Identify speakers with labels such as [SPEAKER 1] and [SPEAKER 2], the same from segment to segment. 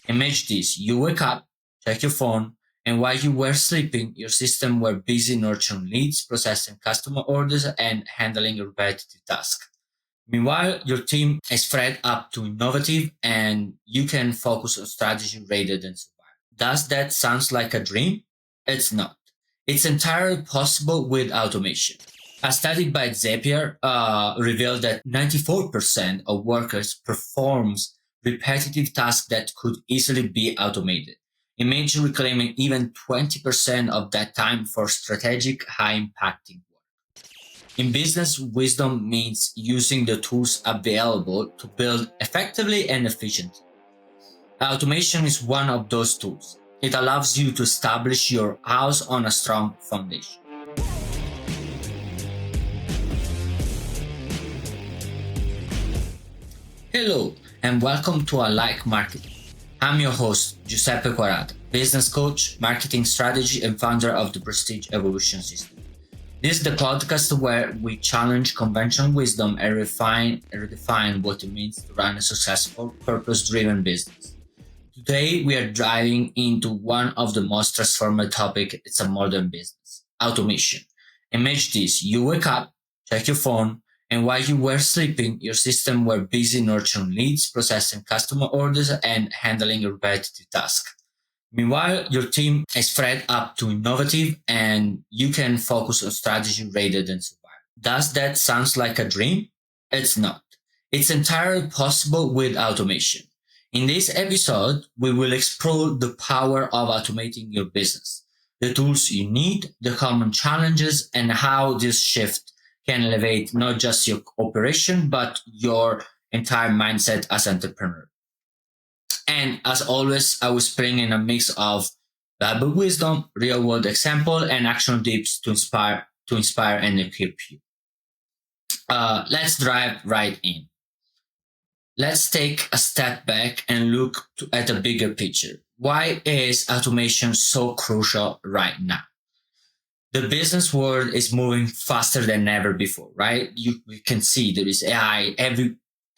[SPEAKER 1] Imagine this: you wake up, check your phone, and while you were sleeping, your system were busy nurturing leads, processing customer orders, and handling repetitive tasks. Meanwhile, your team is spread up to innovative and you can focus on strategy rather than survival. Does that sound like a dream? It's not. It's entirely possible with automation. A study by Zapier revealed that 94% of workers performs repetitive tasks that could easily be automated. Imagine reclaiming even 20% of that time for strategic, high-impacting work. In business, wisdom means using the tools available to build effectively and efficiently. Automation is one of those tools. It allows you to establish your house on a strong foundation. Hello, and welcome to I Like Marketing. I'm your host, Giuseppe Quarata, business coach, marketing strategy, and founder of the Prestige Evolution System. This is the podcast where we challenge conventional wisdom and redefine what it means to run a successful, purpose-driven business. Today, we are diving into one of the most transformative topics it's a modern business: automation. Imagine this: you wake up, check your phone, and while you were sleeping, your system were busy nurturing leads, processing customer orders, and handling repetitive tasks. Meanwhile, your team is spread up to innovative and you can focus on strategy rather than survival. Does that sound like a dream? It's not. It's entirely possible with automation. In this episode, we will explore the power of automating your business, the tools you need, the common challenges, and how this shift can elevate not just your operation, but your entire mindset as an entrepreneur. And as always, I will bring in a mix of Bible wisdom, real world example, and action tips to inspire and equip you. Let's dive right in. Let's take a step back and look at a bigger picture. Why is automation so crucial right now? The business world is moving faster than ever before, right? You can see there is AI,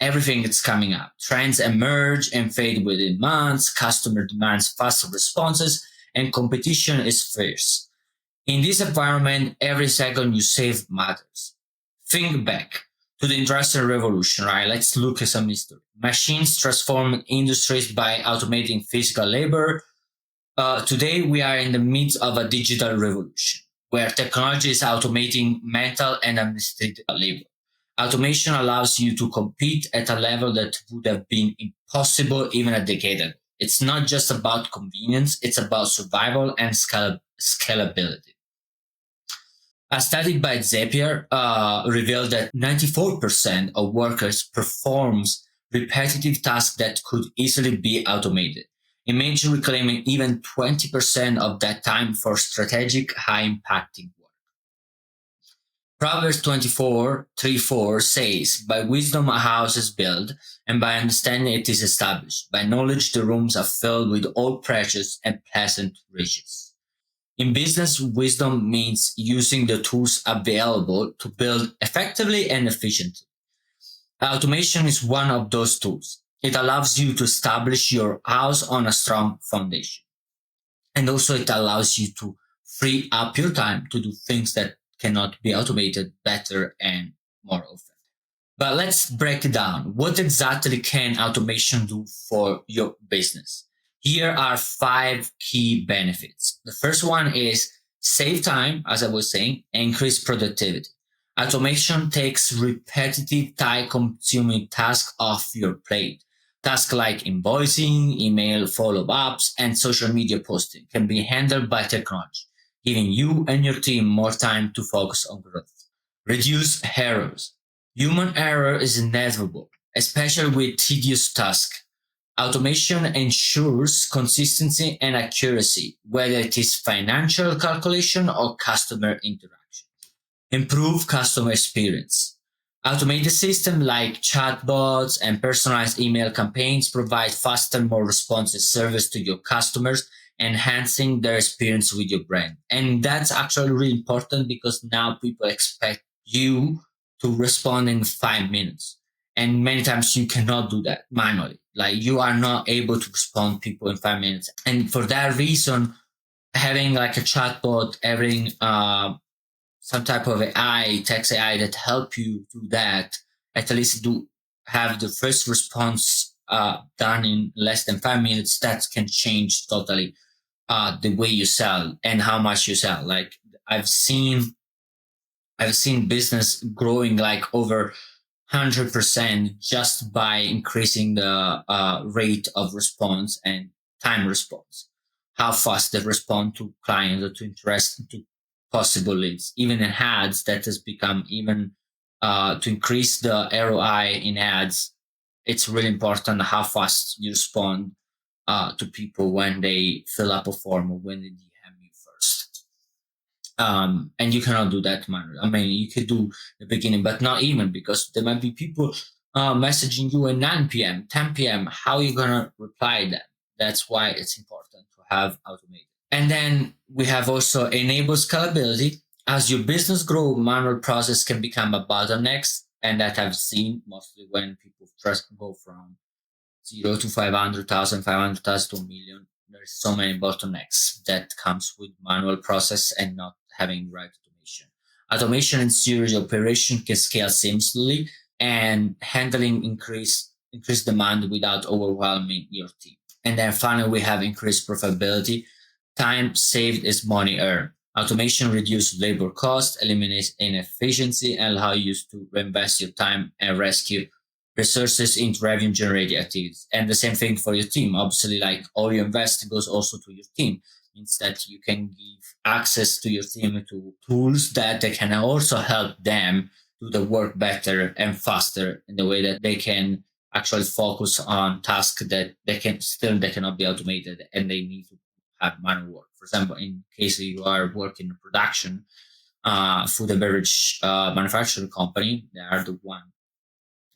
[SPEAKER 1] everything that's coming up. Trends emerge and fade within months, customer demands faster responses, and competition is fierce. In this environment, every second you save matters. Think back to the Industrial Revolution, right? Let's look at some history. Machines transformed industries by automating physical labor. Today, we are in the midst of a digital revolution where technology is automating mental and administrative labor. Automation allows you to compete at a level that would have been impossible even a decade ago. It's not just about convenience, it's about survival and scalability. A study by Zapier revealed that 94% of workers performs repetitive tasks that could easily be automated. Imagine reclaiming even 20% of that time for strategic, high-impacting work. Proverbs 24:3-4 says, "By wisdom a house is built, and by understanding it is established. By knowledge the rooms are filled with all precious and pleasant riches." In business, wisdom means using the tools available to build effectively and efficiently. Automation is one of those tools. It allows you to establish your house on a strong foundation. And also it allows you to free up your time to do things that cannot be automated better and more often. But let's break it down. What exactly can automation do for your business? Here are 5 key benefits. The first one is save time, as I was saying, increase productivity. Automation takes repetitive, time-consuming tasks off your plate. Tasks like invoicing, email follow-ups, and social media posting can be handled by technology, giving you and your team more time to focus on growth. Reduce errors. Human error is inevitable, especially with tedious tasks. Automation ensures consistency and accuracy, whether it is financial calculation or customer interaction. Improve customer experience. Automated systems like chatbots and personalized email campaigns provide faster, more responsive service to your customers, enhancing their experience with your brand. And that's actually really important because now people expect you to respond in 5 minutes. And many times you cannot do that manually. Like you are not able to respond people in 5 minutes. And for that reason, having like a chatbot, having some type of AI, text AI that help you do that, at least do have the first response done in less than 5 minutes, that can change totally the way you sell and how much you sell. Like I've seen I've seen business growing like over 100% just by increasing the rate of response and time response, how fast they respond to clients or to interest to possible leads. Even in ads, that has become even to increase the ROI in ads. It's really important how fast you respond to people when they fill up a form or when they DM you first. And you cannot do that manually. I mean, you could do the beginning, but not even, because there might be people messaging you at 9 p.m., 10 p.m. How are you gonna reply them? That's why it's important to have automated. And then we have also enable scalability. As your business grow, manual process can become a bottleneck, and that I've seen mostly when people just go from 0 to 500,000, 500,000 to a million. There's so many bottlenecks that comes with manual process and not having right automation. Automation and serious operation can scale seamlessly and handling increase demand without overwhelming your team. And then finally, we have increased profitability. Time saved is money earned. Automation reduces labor cost, eliminates inefficiency, and allow you to reinvest your time and rescue resources into revenue generating activities. And the same thing for your team. Obviously, like all you invest goes also to your team. Means that you can give access to your team to tools that they can also help them do the work better and faster in the way that they can actually focus on tasks that they cannot be automated and they need to have manual work. For example, in case you are working in production, food and beverage manufacturing company, they are the one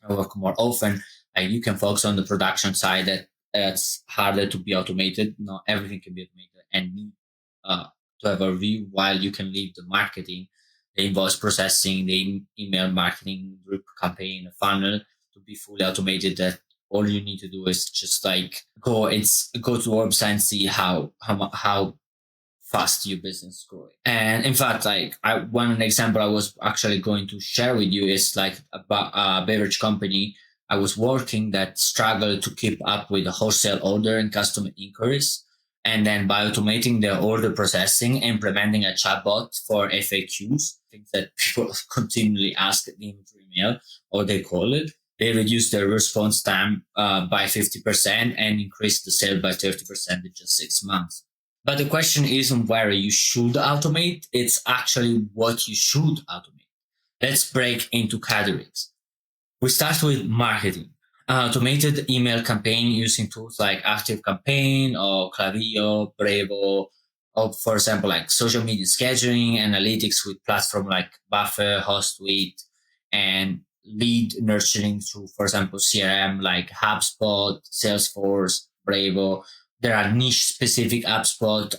[SPEAKER 1] I work more often. You can focus on the production side that's harder to be automated. Not everything can be automated and need uh, to have a review, while you can leave the marketing, the invoice processing, the email marketing, drip campaign, the funnel to be fully automated. That all you need to do is just like go to the website and see how fast your business is growing. And in fact, like one example I was actually going to share with you is like about a beverage company I was working that struggled to keep up with the wholesale order and customer inquiries. And then by automating the order processing, implementing a chatbot for FAQs, things that people continually ask in email or they call it, they reduced their response time by 50% and increased the sale by 30% in just 6 months. But the question isn't where you should automate, it's actually what you should automate. Let's break into categories. We start with marketing. Automated email campaign using tools like Active Campaign or Klaviyo, Brevo, or for example, like social media scheduling, analytics with platform like Buffer, HostSuite, and lead nurturing through, for example, CRM like HubSpot, Salesforce, Brevo. There are niche specific HubSpot.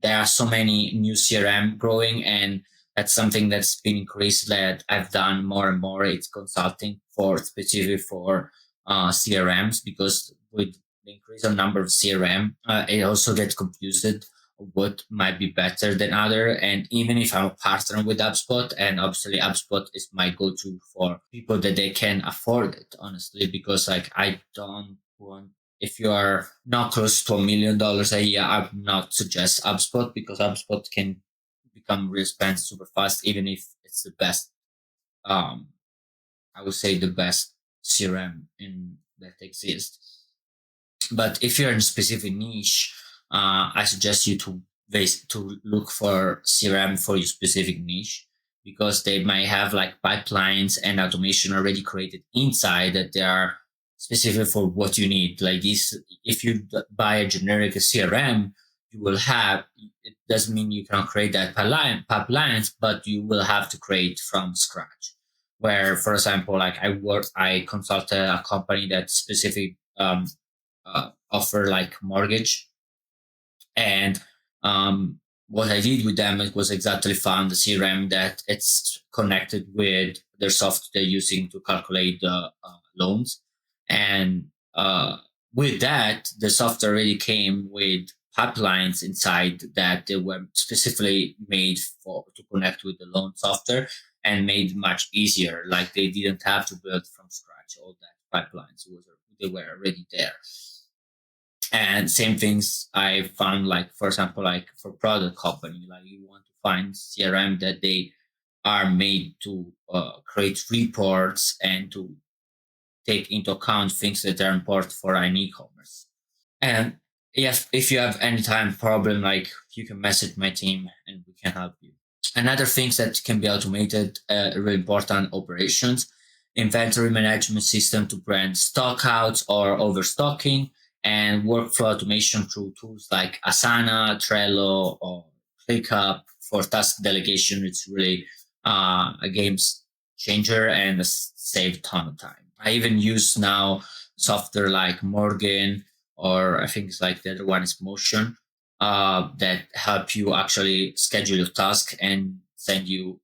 [SPEAKER 1] There are so many new CRM growing, and that's something that's been increased that I've done more and more. It's consulting for specific for CRMs, because with the increase of number of CRM, it also gets confused what might be better than other. And even if I'm a partner with HubSpot, and obviously HubSpot is my go-to for people that they can afford it, honestly, because like I don't want, if you are not close to $1 million a year, I would not suggest HubSpot, because HubSpot can become real expensive super fast, even if it's the best. Um, I would say the best CRM in that exists. But if you're in a specific niche, I suggest you to look for CRM for your specific niche, because they might have like pipelines and automation already created inside that they are specific for what you need. Like this, if you buy a generic CRM, you will have. It doesn't mean you can create that pipelines, but you will have to create from scratch. Where, for example, like I consulted a company that specific offer like mortgage, and what I did with them, it was exactly found the CRM that it's connected with their software they're using to calculate loans. And with that, the software really came with pipelines inside that they were specifically made for to connect with the loan software and made much easier. Like they didn't have to build from scratch all that pipelines. They were already there. And same things I found, like for example, like for product company, like you want to find CRM that they are made to create reports and to take into account things that are important for an e-commerce. And yes, if you have any time problem, like you can message my team and we can help you. Another things that can be automated, really important operations, inventory management system to prevent stockouts or overstocking, and workflow automation through tools like Asana, Trello, or ClickUp for task delegation. It's really a game changer and save ton of time. I even use now software like Morgan, or I think it's like the other one is Motion, that help you actually schedule your task and send you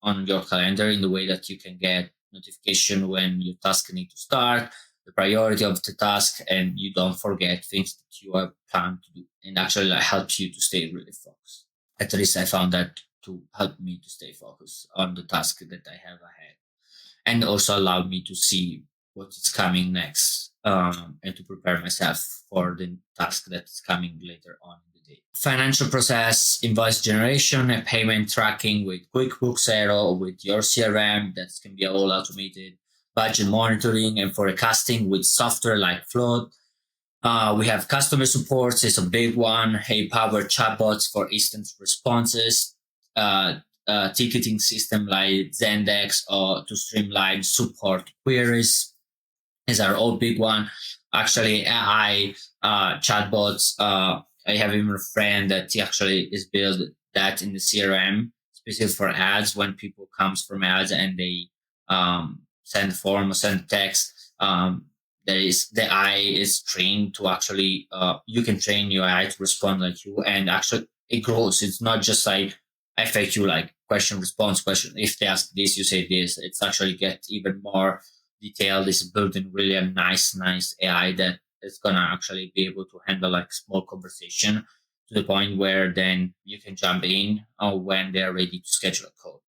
[SPEAKER 1] on your calendar in the way that you can get notification when your task need to start, the priority of the task, and you don't forget things that you have planned to do, and actually like, helps you to stay really focused. At least I found that to help me to stay focused on the task that I have ahead, and also allow me to see what is coming next, and to prepare myself for the task that's coming later on in the day. Financial process, invoice generation, and payment tracking with QuickBooks Zero, with your CRM that can be all automated. Budget monitoring and forecasting with software like Float. We have customer supports is a big one. Hey, powered chatbots for instant responses. Ticketing system like Zendesk or to streamline support queries. These are all big one. Actually, AI chatbots. I have even a friend that he actually is built that in the CRM specific for ads. When people comes from ads and they send form or send text, there is the AI is trained to actually. You can train your AI to respond like you, and actually it grows. It's not just like FAQ, like question response question. If they ask this, you say this. It's actually get even more detailed. Is building really a nice AI that is gonna actually be able to handle like small conversation to the point where then you can jump in when they're ready to schedule a call,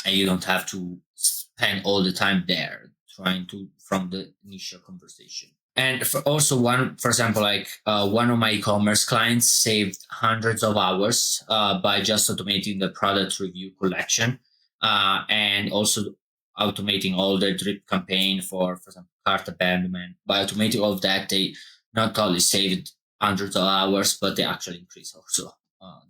[SPEAKER 1] and you don't have to spend all the time there trying to from the initial conversation. And for also one, for example, like one of my e-commerce clients saved hundreds of hours by just automating the product review collection, and also automating all the drip campaign for example, cart abandonment. By automating all of that, they not only saved hundreds of hours, but they actually increased also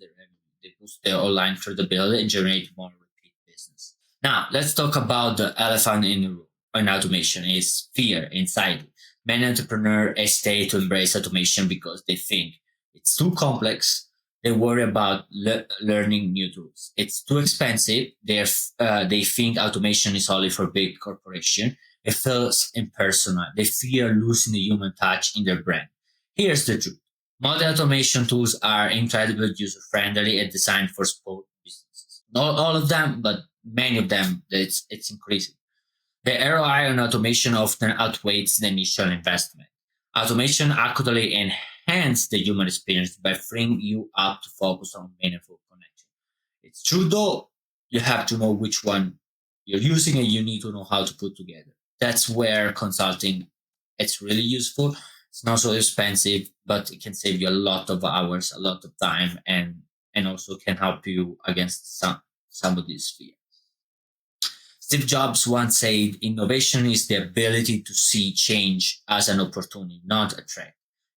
[SPEAKER 1] their revenue. They boost their online credibility and generate more repeat business. Now, let's talk about the elephant in the room in automation is fear inside. Many entrepreneurs hesitate to embrace automation because they think it's too complex. They worry about learning new tools. It's too expensive. They think automation is only for big corporation. It feels impersonal. They fear losing the human touch in their brand. Here's the truth. Modern automation tools are incredibly user friendly and designed for small businesses. Not all of them, but many of them, it's increasing. The ROI on automation often outweighs the initial investment. Automation actually enhances the human experience by freeing you up to focus on meaningful connection. It's true though, you have to know which one you're using and you need to know how to put together. That's where consulting it's really useful. It's not so expensive, but it can save you a lot of hours, a lot of time, and also can help you against some of these fears. Steve Jobs once said, innovation is the ability to see change as an opportunity, not a threat.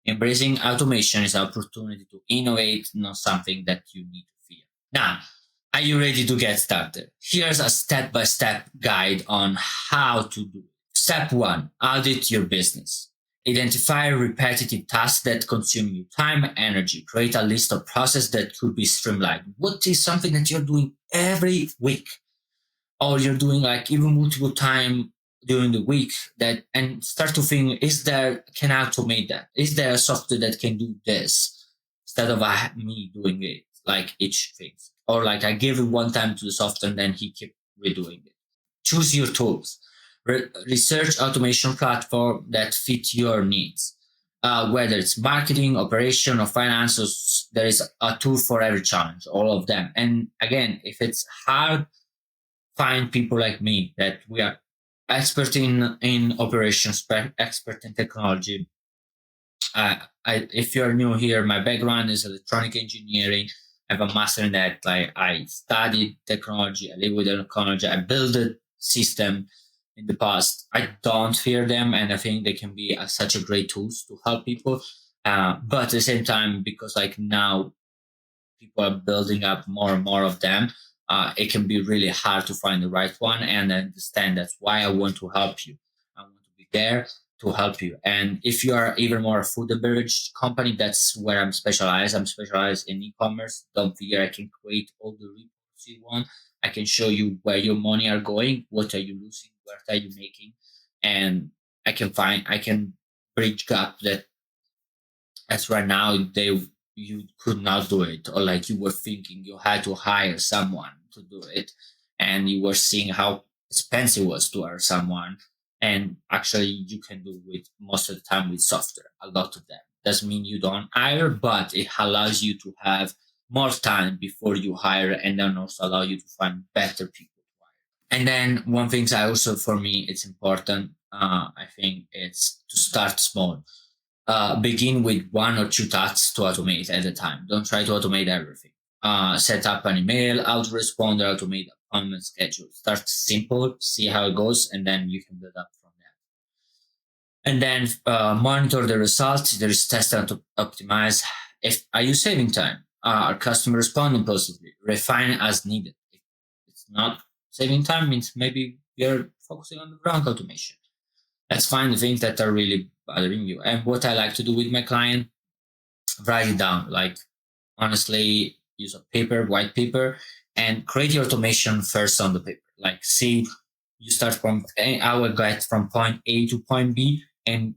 [SPEAKER 1] Embracing automation is an opportunity to innovate, not something that you need to fear. Now, are you ready to get started? Here's a step by step guide on how to do it. Step one, audit your business. Identify repetitive tasks that consume your time and energy. Create a list of processes that could be streamlined. What is something that you're doing every week? Or you're doing like even multiple time during the week that and start to think, is there can I automate that? Is there a software that can do this instead of me doing it like each thing? Or like I give it one time to the software and then he keep redoing it. Choose your tools. Research automation platform that fit your needs. Whether it's marketing, operation, or finance, there is a tool for every challenge, all of them. And again, if it's hard, find people like me that we are expert in operations, expert in technology. If you're new here, my background is electronic engineering. I have a master in that. Like I studied technology, I live with technology, I built a system in the past. I don't fear them, and I think they can be such a great tools to help people. But at the same time, because like now people are building up more and more of them, it can be really hard to find the right one and understand that's why I want to help you. I want to be there to help you. And if you are even more a food and beverage company, that's where I'm specialized. I'm specialized in e-commerce. Don't figure I can create all the reports you want. I can show you where your money are going, what are you losing, what are you making, and I can bridge gap that as right now you could not do it, or like you were thinking you had to hire someone to do it, and you were seeing how expensive it was to hire someone, and actually you can do it most of the time with software, a lot of them. Doesn't mean you don't hire, but it allows you to have more time before you hire, and then also allow you to find better people to hire. And then one thing I also, for me, it's important, I think it's to start small. Begin with one or two tasks to automate at a time. Don't try to automate everything. Set up an email, autoresponder, automate appointment schedule. Start simple, see how it goes, and then you can build up from there. And then monitor the results. There is test and optimize. If are you saving time? Are customer responding positively? Refine as needed. If it's not saving time, means maybe you're focusing on the wrong automation. Let's find the things that are really bothering you. And what I like to do with my client, write it down. Like honestly, use a paper, white paper, and create your automation first on the paper. Like see, you start from I will get from point A to point B and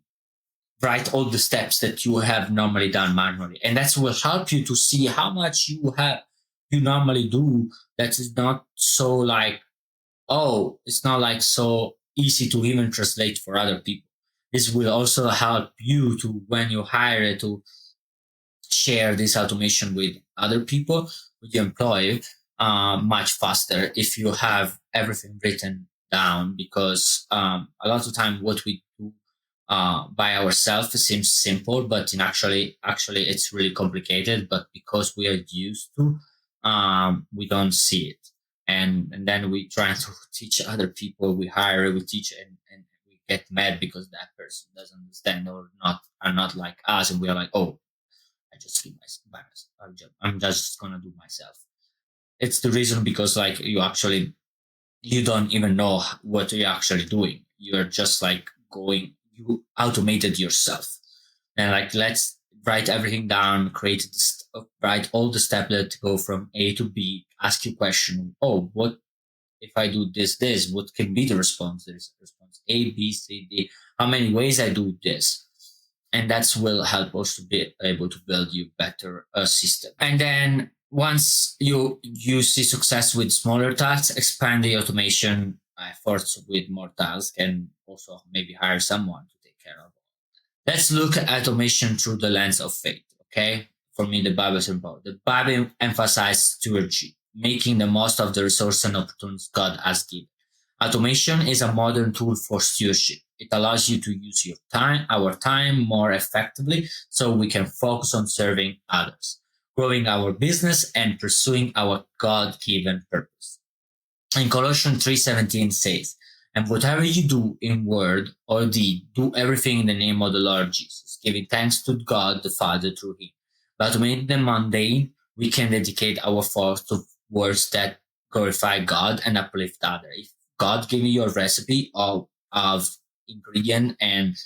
[SPEAKER 1] write all the steps that you have normally done manually. And that will help you to see how much you normally do that is not so like, oh, it's not like so easy to even translate for other people. This will also help you to, when you hire it, to share this automation with other people, with your employee, much faster if you have everything written down. Because a lot of time what we do by ourselves seems simple, but in actually it's really complicated. But because we are used to, we don't see it, and then we try to teach other people we hire, we teach, and we get mad because that person doesn't understand or not are not like us, and we are like, oh, I just do my I'm just gonna do myself. It's the reason because like you don't even know what you're actually doing. You're just like going, you automated yourself. And like, let's write everything down, write all the steps that go from A to B, ask you question. Oh, what if I do this, what can be the response? There's response A, B, C, D. How many ways I do this? And that will help us to be able to build you better system. And then once you see success with smaller tasks, expand the automation efforts with more tasks, and also maybe hire someone to take care of. Let's look at automation through the lens of faith. Okay, for me, the Bible is important. The Bible emphasizes stewardship, making the most of the resources and opportunities God has given. Automation is a modern tool for stewardship. It allows you to use our time more effectively so we can focus on serving others, growing our business, and pursuing our God-given purpose. In Colossians 3:17 says, and whatever you do in word or deed, do everything in the name of the Lord Jesus, giving thanks to God the Father through him. But to make them mundane, we can dedicate our thoughts to words that glorify God and uplift others. If God gave you a recipe of ingredient and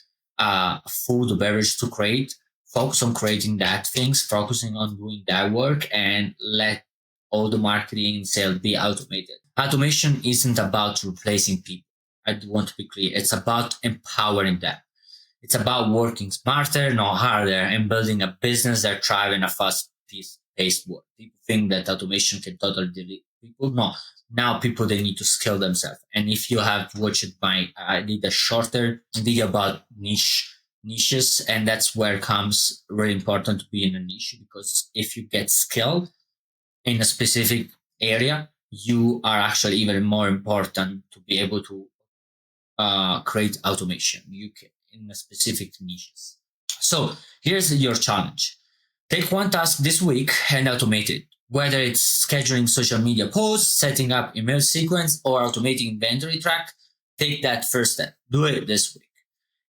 [SPEAKER 1] food or beverage to create, focus on creating that things, focusing on doing that work, and let all the marketing and sales be automated. Automation isn't about replacing people. I do want to be clear. It's about empowering them. It's about working smarter, not harder, and building a business that thrives in a fast-paced world. People think that automation can totally delete people. No, now people they need to skill themselves. And if you have watched I did a shorter video about niches, and that's where it comes really important to be in a niche, because if you get skilled in a specific area, you are actually even more important to be able to create automation. You can in a specific niches. So here's your challenge. Take one task this week and automate it. Whether it's scheduling social media posts, setting up email sequence, or automating inventory track, take that first step. Do it this week.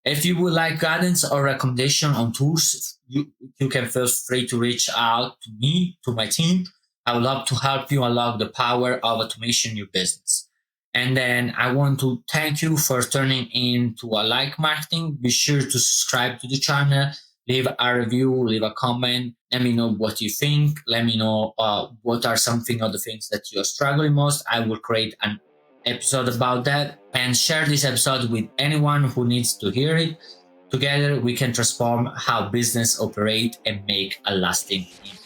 [SPEAKER 1] If you would like guidance or recommendation on tools, you can feel free to reach out to me, to my team. I would love to help you unlock the power of automation in your business. And then I want to thank you for turning in to a like marketing. Be sure to subscribe to the channel, leave a review, leave a comment. Let me know what you think. Let me know what are something of the things that you're struggling most. I will create an episode about that, and share this episode with anyone who needs to hear it. Together we can transform how business operate and make a lasting impact.